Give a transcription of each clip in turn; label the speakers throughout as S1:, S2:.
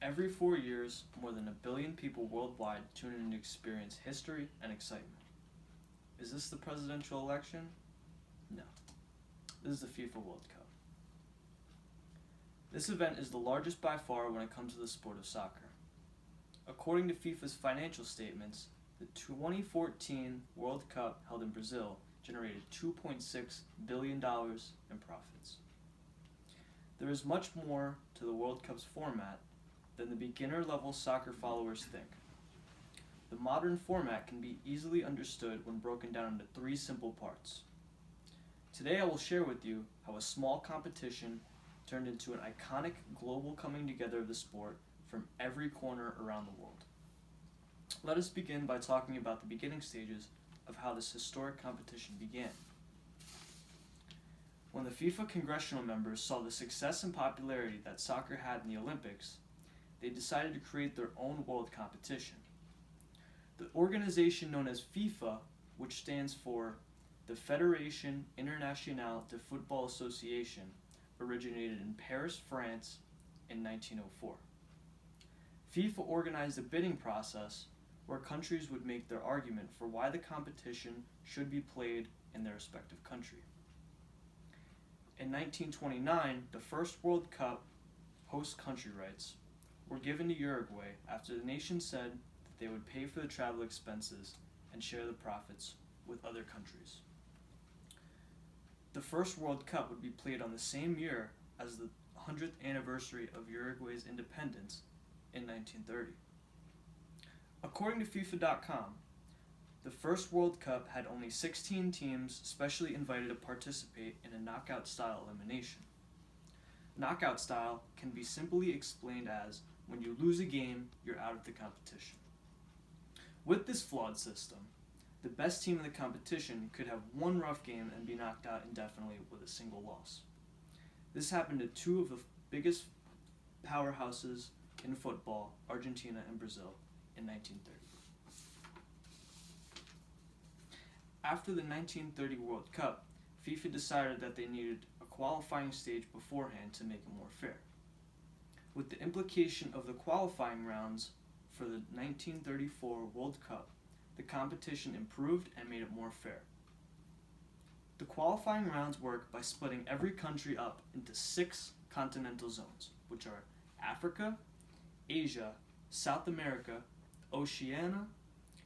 S1: Every 4 years, more than 1 billion people worldwide tune in to experience history and excitement. Is this the presidential election? No. This is the FIFA World Cup. This event is the largest by far when it comes to the sport of soccer. According to FIFA's financial statements, the 2014 World Cup held in Brazil generated $2.6 billion in profits. There is much more to the World Cup's format than the beginner-level soccer followers think. The modern format can be easily understood when broken down into 3 simple parts. Today I will share with you how a small competition turned into an iconic global coming together of the sport from every corner around the world. Let us begin by talking about the beginning stages of how this historic competition began. When the FIFA congressional members saw the success and popularity that soccer had in the Olympics, they decided to create their own world competition. The organization known as FIFA, which stands for the Fédération Internationale de Football Association, originated in Paris, France in 1904. FIFA organized a bidding process where countries would make their argument for why the competition should be played in their respective country. In 1929, the first World Cup host country rights were given to Uruguay after the nation said that they would pay for the travel expenses and share the profits with other countries. The first World Cup would be played on the same year as the 100th anniversary of Uruguay's independence in 1930. According to FIFA.com, the first World Cup had only 16 teams specially invited to participate in a knockout-style elimination. Knockout style can be simply explained as when you lose a game, you're out of the competition. With this flawed system, the best team in the competition could have one rough game and be knocked out indefinitely with a single loss. This happened to 2 of the biggest powerhouses in football, Argentina and Brazil, in 1930. After the 1930 World Cup, FIFA decided that they needed a qualifying stage beforehand to make it more fair. With the implication of the qualifying rounds for the 1934 World Cup, the competition improved and made it more fair. The qualifying rounds work by splitting every country up into 6 continental zones, which are Africa, Asia, South America, Oceania,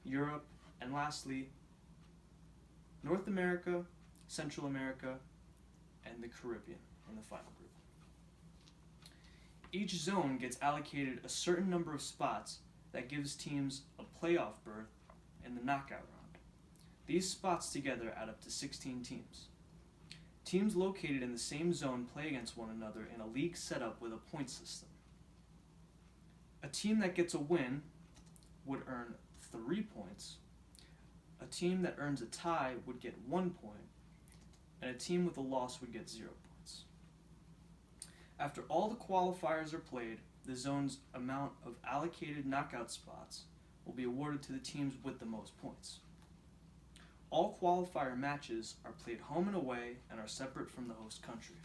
S1: Europe, and lastly, North America, Central America, and the Caribbean in the final group. Each zone gets allocated a certain number of spots that gives teams a playoff berth in the knockout round. These spots together add up to 16 teams. Teams located in the same zone play against one another in a league setup with a point system. A team that gets a win would earn 3 points. A team that earns a tie would get 1 point, and a team with a loss would get 0 points. After all the qualifiers are played, the zone's amount of allocated knockout spots will be awarded to the teams with the most points. All qualifier matches are played home and away and are separate from the host country.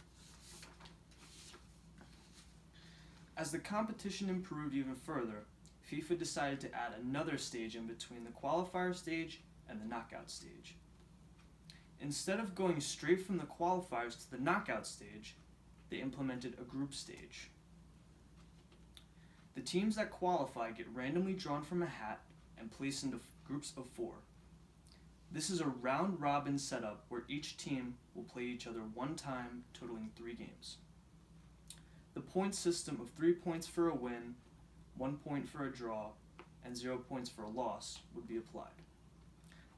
S1: As the competition improved even further, FIFA decided to add another stage in between the qualifier stage and the knockout stage. Instead of going straight from the qualifiers to the knockout stage, they implemented a group stage. The teams that qualify get randomly drawn from a hat and placed into groups of 4. This is a round-robin setup where each team will play each other 1 time, totaling 3 games. The point system of 3 points for a win, 1 point for a draw, and 0 points for a loss would be applied.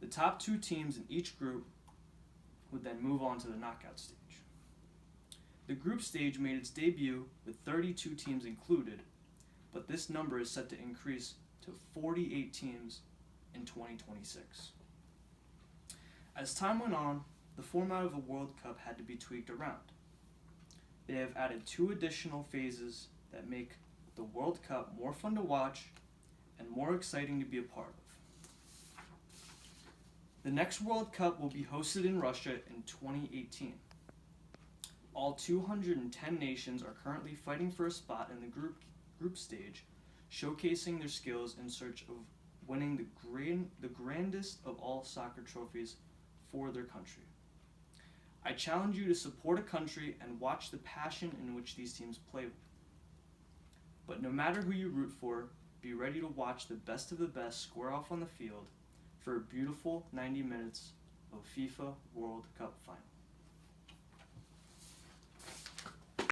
S1: The top 2 teams in each group would then move on to the knockout stage. The group stage made its debut with 32 teams included, but this number is set to increase to 48 teams in 2026. As time went on, the format of the World Cup had to be tweaked around. They have added 2 additional phases that make the World Cup more fun to watch and more exciting to be a part of. The next World Cup will be hosted in Russia in 2018. All 210 nations are currently fighting for a spot in the group group stage, showcasing their skills in search of winning the grandest of all soccer trophies for their country. I challenge you to support a country and watch the passion in which these teams play. But no matter who you root for, be ready to watch the best of the best square off on the field for a beautiful 90 minutes of FIFA World Cup final.